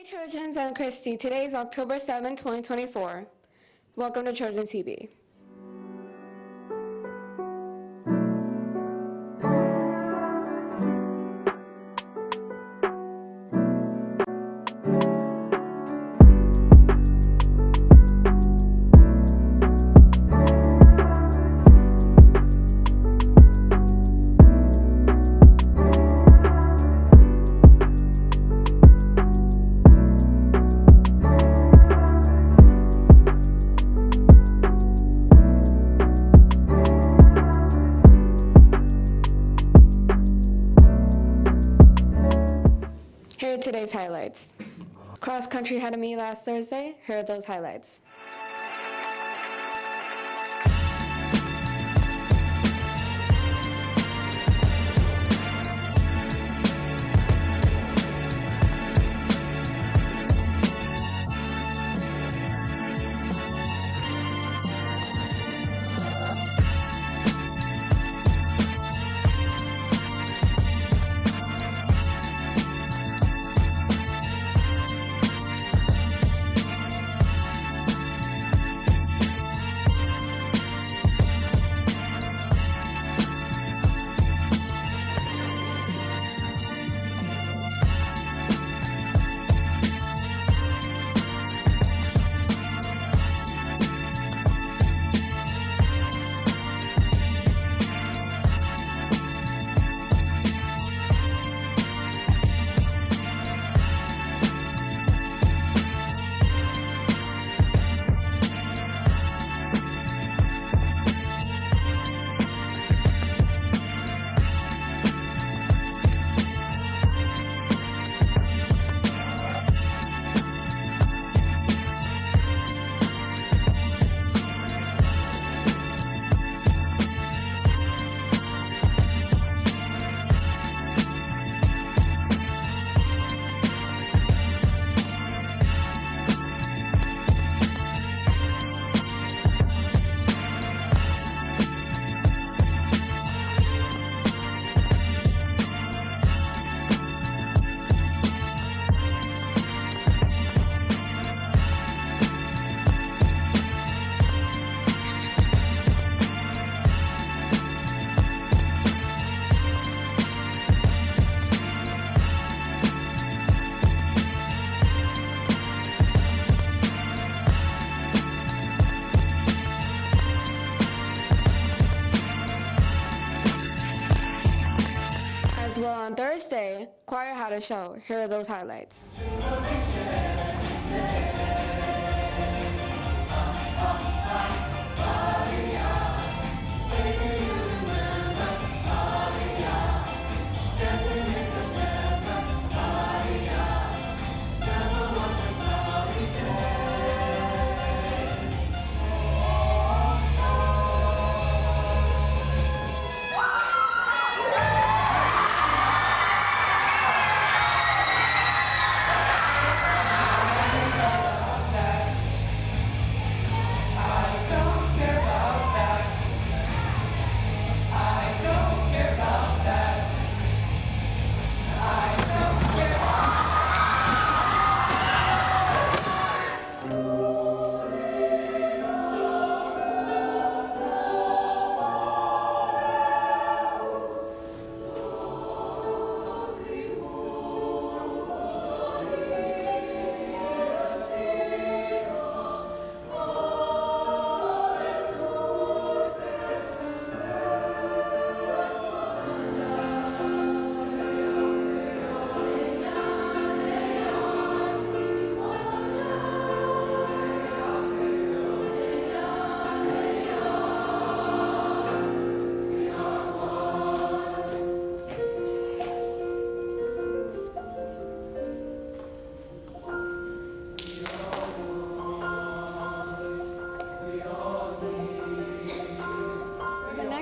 Trojans, I'm Christy. Today is October 7, 2024. Welcome to TrojanTV. Here are today's highlights. Cross country had a meet last Thursday. Here are those highlights. As well on Thursday, choir had a show. Here are those highlights.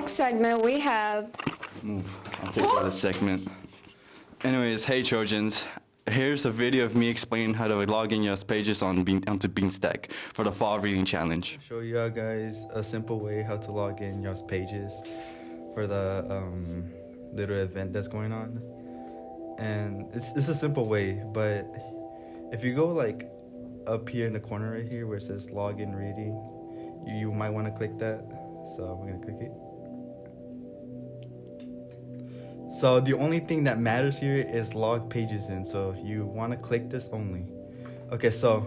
Segment we have. I'll take over this segment. Anyways, hey Trojans. Here's a video of me explaining how to log in your pages onto Beanstack for the Fall Reading Challenge. I'll show you guys a simple way how to log in your pages for the little event that's going on. And it's a simple way, but If you go like up here in the corner right here where it says login reading, you might want to click that. So we're gonna click it. So the only thing that matters here is log pages in. So you want to click this only. Okay, so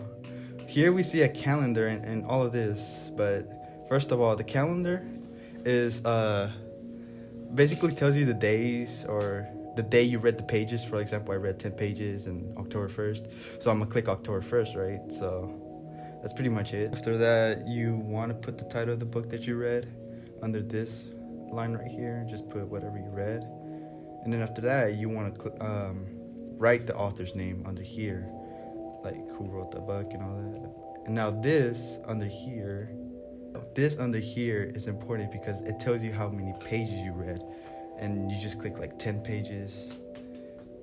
here we see a calendar and all of this. But first of all, the calendar is basically tells you the days or the day you read the pages. For example, I read 10 pages on October 1st. So I'm gonna click October 1st, right? So that's pretty much it. After that, you want to put the title of the book that you read under this line right here. Just put whatever you read. And then after that, you want to write the author's name under here, like who wrote the book and all that. And now this under here is important because it tells you how many pages you read. And you just click like 10 pages.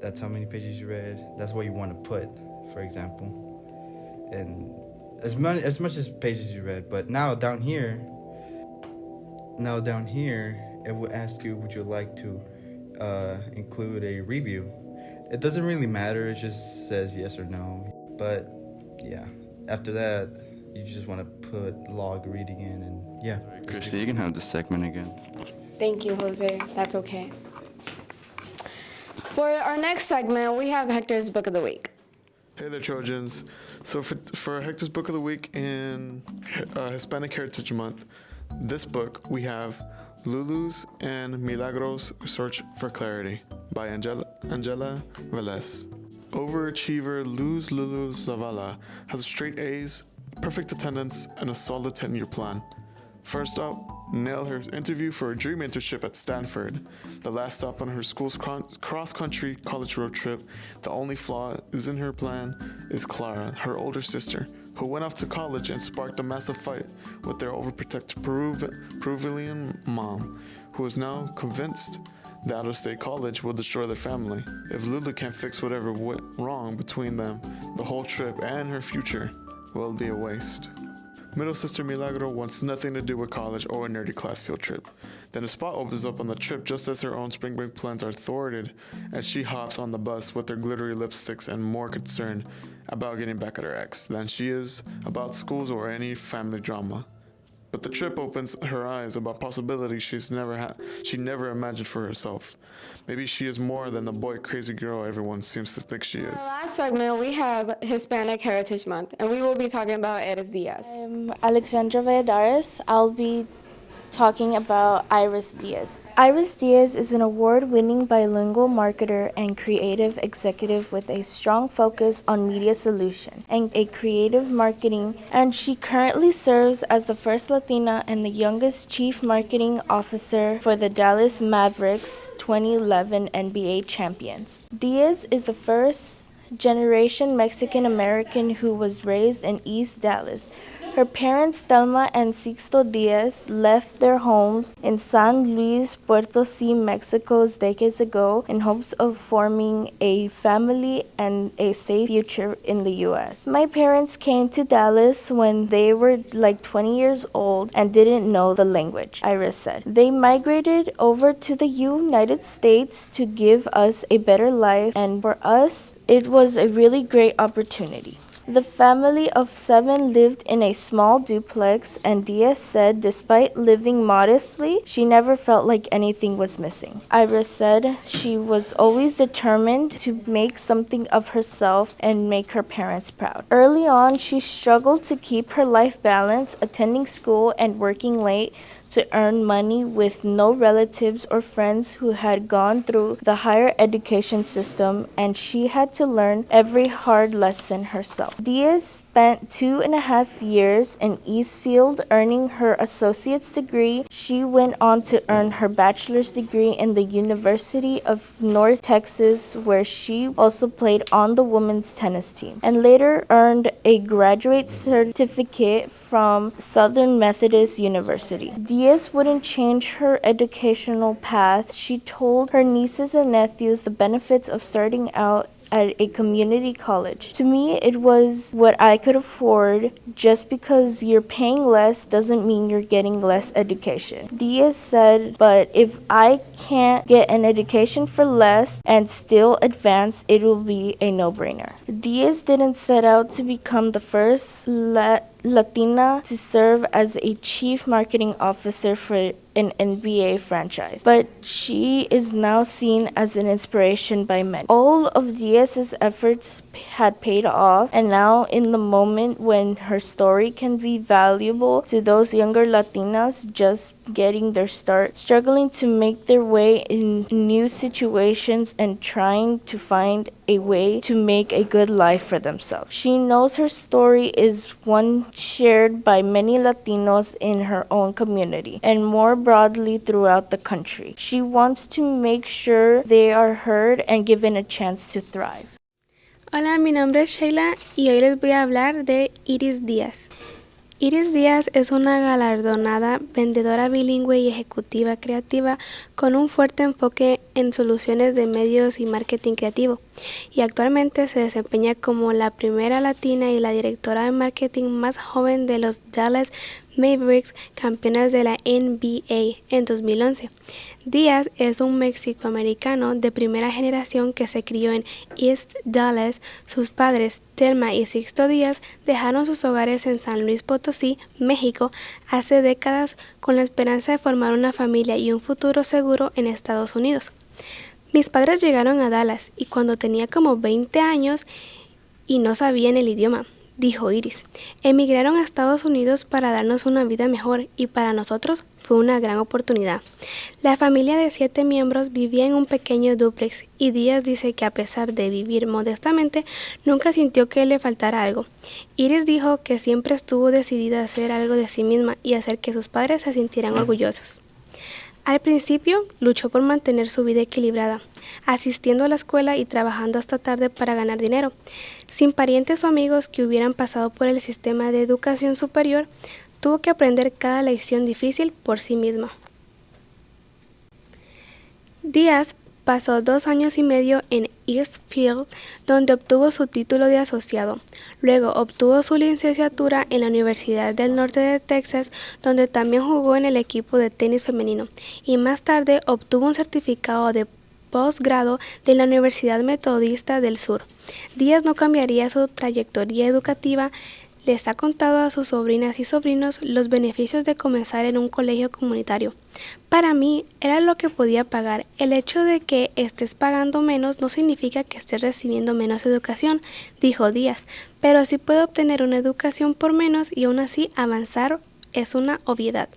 That's how many pages you read. That's what you want to put, for example. And as much as pages you read. But now down here, it will ask you, would you like to include a review? It doesn't really matter, it just says yes or no. But yeah, after that you just want to put log reading in, and yeah. Christy, you can have this segment again. Thank you, Jose. That's okay. For our next segment, we have Hector's Book of the Week. Hey there, Trojans. So for Hector's Book of the Week in Hispanic Heritage Month, this book we have Lulu's and Milagros Search for Clarity by Angela Velez. Overachiever Lulu Zavala has straight A's, perfect attendance, and a solid 10-year plan. First up, nail her interview for a dream internship at Stanford. The last stop on her school's cross-country college road trip. The only flaw is in her plan is Clara, her older sister, who went off to college and sparked a massive fight with their overprotective Peruvian mom, who is now convinced that out-of-state college will destroy their family. If Lulu can't fix whatever went wrong between them, the whole trip and her future will be a waste. Middle sister Milagro wants nothing to do with college or a nerdy class field trip. Then a spot opens up on the trip just as her own spring break plans are thwarted as she hops on the bus with her glittery lipsticks and more concerned about getting back at her ex than she is about schools or any family drama. But the trip opens her eyes about possibilities she never imagined for herself. Maybe she is more than the boy crazy girl everyone seems to think she In is. our last segment, we have Hispanic Heritage Month, and we will be talking about Eres Diaz. I'm Alexandra Valladares. I'll be talking about Iris Diaz. Iris Diaz is an award-winning bilingual marketer and creative executive with a strong focus on media solution and a creative marketing, and she currently serves as the first Latina and the youngest chief marketing officer for the Dallas Mavericks 2011 NBA champions. Diaz is the first generation Mexican American who was raised in East Dallas. Her parents, Thelma and Sixto Diaz, left their homes in San Luis Potosí, Mexico, decades ago in hopes of forming a family and a safe future in the U.S. My parents came to Dallas when they were like 20 years old and didn't know the language, Iris said. They migrated over to the United States to give us a better life, and for us, it was a really great opportunity. The family of 7 lived in a small duplex, and Diaz said despite living modestly, she never felt like anything was missing. Iris said she was always determined to make something of herself and make her parents proud. Early on, she struggled to keep her life balance, attending school and working late to earn money with no relatives or friends who had gone through the higher education system, and she had to learn every hard lesson herself. Diaz spent 2.5 years in Eastfield earning her associate's degree. She went on to earn her bachelor's degree in the University of North Texas, where she also played on the women's tennis team, and later earned a graduate certificate from Southern Methodist University. Diaz wouldn't change her educational path. She told her nieces and nephews the benefits of starting out at a community college. To me, it was what I could afford. Just because you're paying less doesn't mean you're getting less education. Diaz said, but if I can't get an education for less and still advance, it will be a no-brainer. Diaz didn't set out to become the first Latina to serve as a chief marketing officer for an NBA franchise, but she is now seen as an inspiration by many. All of Diaz's efforts had paid off, and now in the moment when her story can be valuable to those younger Latinas just getting their start, struggling to make their way in new situations and trying to find a way to make a good life for themselves. She knows her story is one shared by many Latinos in her own community and more broadly throughout the country. She wants to make sure they are heard and given a chance to thrive. Hola, mi nombre es Sheila y hoy les voy a hablar de Iris Díaz. Iris Díaz es una galardonada vendedora bilingüe y ejecutiva creativa con un fuerte enfoque en soluciones de medios y marketing creativo, y actualmente se desempeña como la primera latina y la directora de marketing más joven de los Dallas Mavericks, campeonas de la NBA en 2011. Díaz es un mexicoamericano de primera generación que se crió en East Dallas. Sus padres, Telma y Sixto Díaz, dejaron sus hogares en San Luis Potosí, México, hace décadas con la esperanza de formar una familia y un futuro seguro en Estados Unidos. Mis padres llegaron a Dallas y cuando tenía como 20 años y no sabían el idioma, dijo Iris. Emigraron a Estados Unidos para darnos una vida mejor y para nosotros fue una gran oportunidad. La familia de 7 miembros vivía en un pequeño dúplex y Díaz dice que a pesar de vivir modestamente, nunca sintió que le faltara algo. Iris dijo que siempre estuvo decidida a hacer algo de sí misma y hacer que sus padres se sintieran orgullosos. Al principio, luchó por mantener su vida equilibrada, asistiendo a la escuela y trabajando hasta tarde para ganar dinero. Sin parientes o amigos que hubieran pasado por el sistema de educación superior, tuvo que aprender cada lección difícil por sí misma. Díaz pasó 2 años y medio en Eastfield, donde obtuvo su título de asociado. Luego obtuvo su licenciatura en la Universidad del Norte de Texas, donde también jugó en el equipo de tenis femenino, y más tarde obtuvo un certificado de posgrado de la Universidad Metodista del Sur. Díaz no cambiaría su trayectoria educativa. Les ha contado a sus sobrinas y sobrinos los beneficios de comenzar en un colegio comunitario. Para mí era lo que podía pagar. El hecho de que estés pagando menos no significa que estés recibiendo menos educación, dijo Díaz, pero sí puedo obtener una educación por menos y aún así avanzar es una obviedad.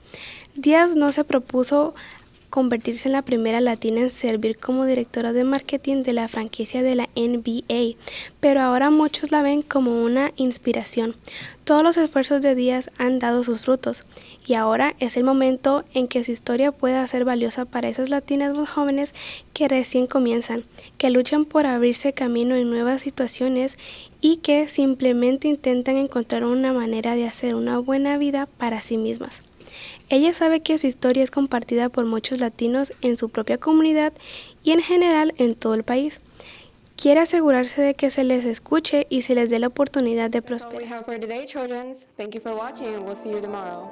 Díaz no se propuso convertirse en la primera latina en servir como directora de marketing de la franquicia de la NBA, pero ahora muchos la ven como una inspiración. Todos los esfuerzos de Díaz han dado sus frutos, y ahora es el momento en que su historia pueda ser valiosa para esas latinas más jóvenes que recién comienzan, que luchan por abrirse camino en nuevas situaciones y que simplemente intentan encontrar una manera de hacer una buena vida para sí mismas. Ella sabe que su historia es compartida por muchos latinos en su propia comunidad y en general en todo el país. Quiere asegurarse de que se les escuche y se les dé la oportunidad de That's all we prosperar. have for today, Trojans. Thank you for watching, and we'll see you tomorrow.